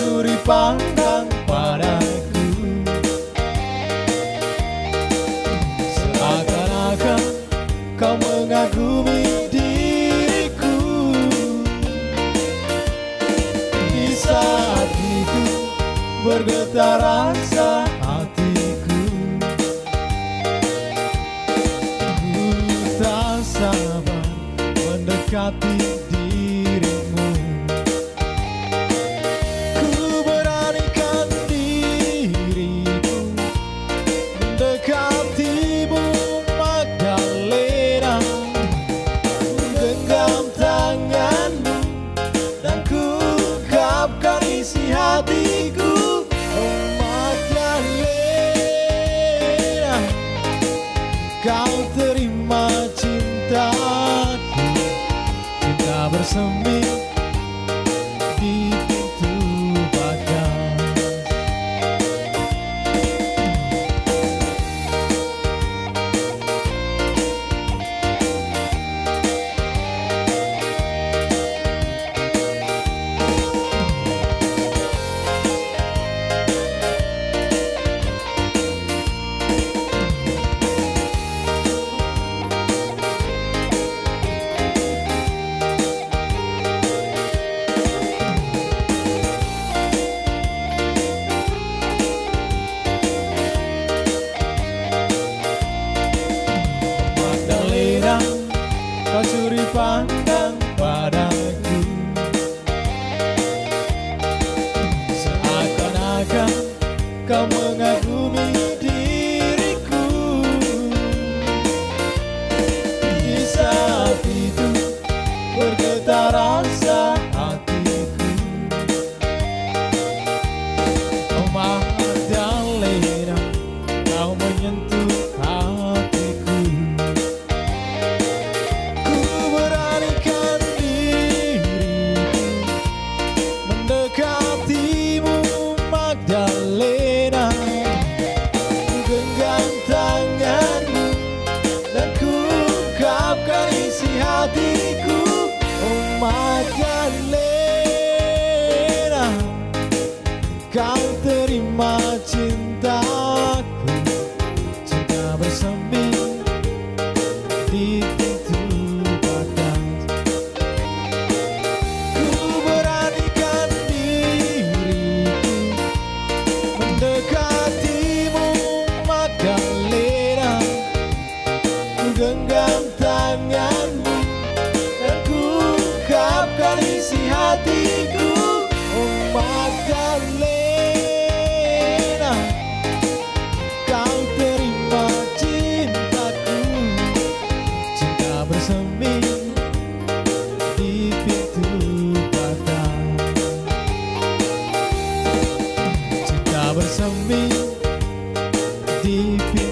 curi pandang padaku, seakan-akan kau mengagumi diriku. Di saat itu bergetar rasa hatiku, ku tak sabar mendekati dirimu. Ku beranikan diriku mendekatimu, Magdalena. Ku genggam tanganmu dan ku ungkapkan isi hatiku. Oh Magdalena, kau terima cintaku, cinta bersemi di pintu bagas. Magdalena, kau curi pandang padaku, seakan-akan kau mengagumi diriku. Di saat itu bergetar rasa hatiku. Oh Magdalena, kau menyentuh hatiku. Ku beranikan diriku mendekatimu, Magdalena. Ku genggam tanganmu dan ku ungkapkan isi hatiku. Oh Magdalena, kau terima cintaku, cinta bersemi di pintu bagas. Ku beranikan diriku mendekatimu, Magdalena. Ku genggam tanganmu dan ku ungkapkan isi hatiku. Oh Magdalena, kau terima cintaku, cinta bersemi di pintu bagas. Cinta bersemi di pintu